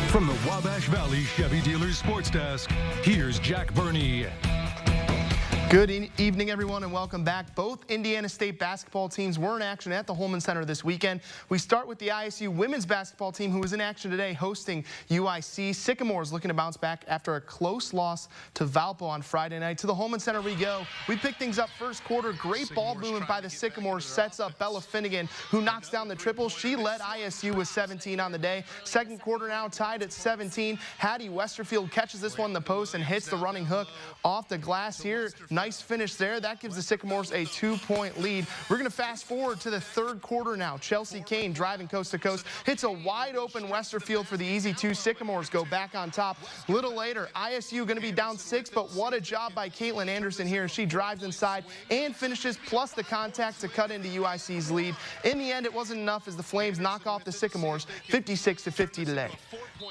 From the Wabash Valley Chevy Dealers Sports Desk, here's Jack Berney. Good evening, everyone, and welcome back. Both Indiana State basketball teams were in action at the Holman Center this weekend. We start with the ISU women's basketball team, who was in action today hosting UIC. Sycamores looking to bounce back after a close loss to Valpo on Friday night. To the Holman Center we go. We pick things up first quarter. Great ball movement by the Sycamores sets up Bella Finnegan, who knocks down the triple. She led ISU with 17 on the day. Second quarter now tied at 17. Hattie Westerfield catches this one in the post and hits the running hook off the glass here. Nice finish there. That gives the Sycamores a 2-point lead. We're going to fast forward to the third quarter now. Chelsea Kane driving coast to coast, hits a wide open Westerfield for the easy two. Sycamores go back on top. A little later, ISU going to be down 6, but what a job by Caitlin Anderson here. She drives inside and finishes, plus the contact to cut into UIC's lead. In the end, it wasn't enough as the Flames knock off the Sycamores 56-50 today.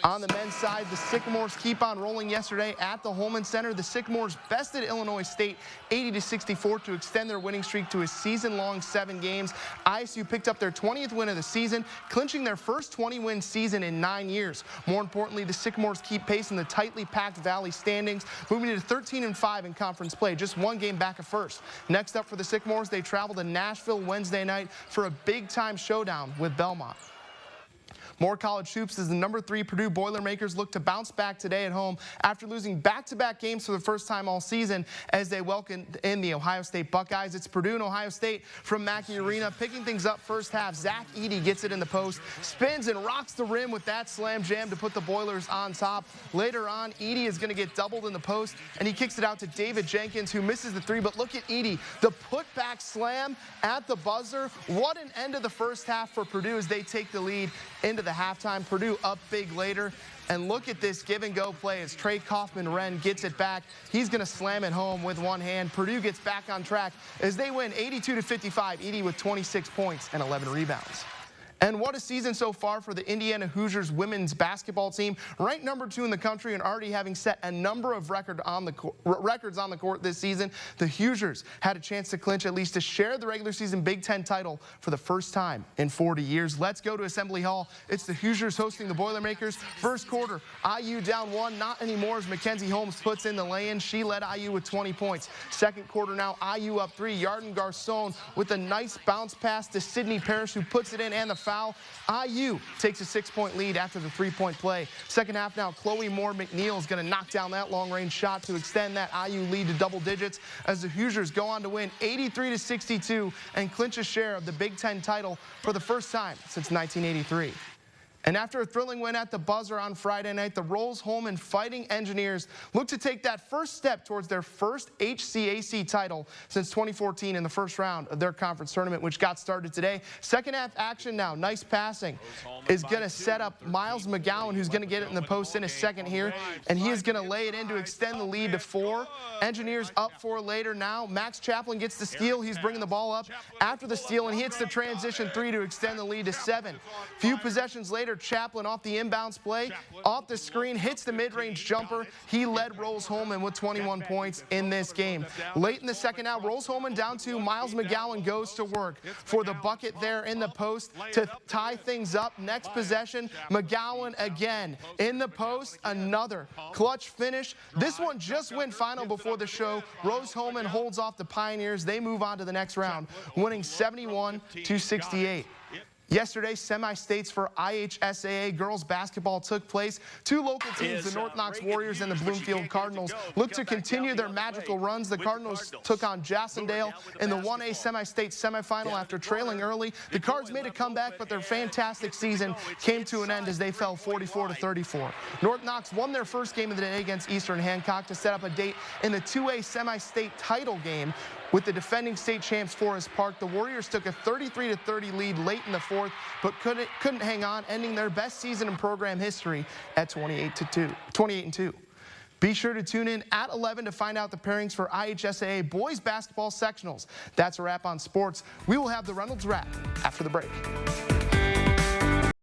On the men's side, the Sycamores keep on rolling yesterday at the Holman Center. The Sycamores bested Illinois State 80-64 to extend their winning streak to a season-long 7 games. ISU picked up their 20th win of the season, clinching their first 20-win season in 9 years. More importantly, the Sycamores keep pace in the tightly packed Valley standings, moving to 13-5 in conference play, just 1 game back of first. Next up for the Sycamores, they travel to Nashville Wednesday night for a big-time showdown with Belmont. More college hoops as the number 3 Purdue Boilermakers look to bounce back today at home after losing back-to-back games for the first time all season as they welcomed in the Ohio State Buckeyes. It's Purdue and Ohio State from Mackey Arena. Picking things up first half, Zach Edey gets it in the post, spins and rocks the rim with that slam jam to put the Boilers on top. Later on, Edey is going to get doubled in the post, and he kicks it out to David Jenkins, who misses the 3. But look at Edey, the putback slam at the buzzer. What an end of the first half for Purdue as they take the lead into the halftime. Purdue up big later. And look at this give-and-go play as Trey Kaufman-Wren gets it back. He's going to slam it home with one hand. Purdue gets back on track as they win 82-55. Edey with 26 points and 11 rebounds. And what a season so far for the Indiana Hoosiers women's basketball team. Ranked number 2 in the country and already having set a number of records on the court this season. The Hoosiers had a chance to clinch at least to share the regular season Big Ten title for the first time in 40 years. Let's go to Assembly Hall. It's the Hoosiers hosting the Boilermakers. First quarter, IU down 1, not anymore as Mackenzie Holmes puts in the lay-in. She led IU with 20 points. Second quarter now, IU up 3. Yarden Garcon with a nice bounce pass to Sydney Parrish, who puts it in, and the foul. IU takes a 6-point lead after the 3-point play. Second half now, Chloe Moore McNeil is going to knock down that long-range shot to extend that IU lead to double digits as the Hoosiers go on to win 83-62 and clinch a share of the Big Ten title for the first time since 1983. And after a thrilling win at the buzzer on Friday night, the Rolls-Holman Fighting Engineers look to take that first step towards their first HCAC title since 2014 in the first round of their conference tournament, which got started today. Second half action now. Nice passing is going to set up Miles McGowan, who's going to get it in the post in a second here, and he is going to lay it in to extend the lead to 4. Engineers up 4 later now. Max Chaplin gets the steal. He's bringing the ball up after the steal, and he hits the transition 3 to extend the lead to 7. Few possessions later, Chaplin off the inbounds play, off the screen, hits the mid-range jumper. He led Rolls-Holman with 21 points in this game. Late in the second half, Rolls-Holman down 2. Miles McGowan goes to work for the bucket there in the post to tie things up. Next possession, McGowan again in the post. Another clutch finish. This one just went final before the show. Rolls-Holman holds off the Pioneers. They move on to the next round, winning 71-68. Yesterday, semi-states for IHSAA girls basketball took place. 2 local teams, the North Knox Warriors and the Bloomfield Cardinals, look to continue their magical runs. The Cardinals took on Jacksondale in the 1A semi-state semifinal after trailing early. The Cards made a comeback, but their fantastic season came to an end as they fell 44-34. North Knox won their first game of the day against Eastern Hancock to set up a date in the 2A semi-state title game with the defending state champs Forest Park. The Warriors took a 33-30 lead late in the 4th, but couldn't hang on, ending their best season in program history at 28-2. Be sure to tune in at 11 to find out the pairings for IHSAA boys basketball sectionals. That's a wrap on sports. We will have the Reynolds Wrap after the break.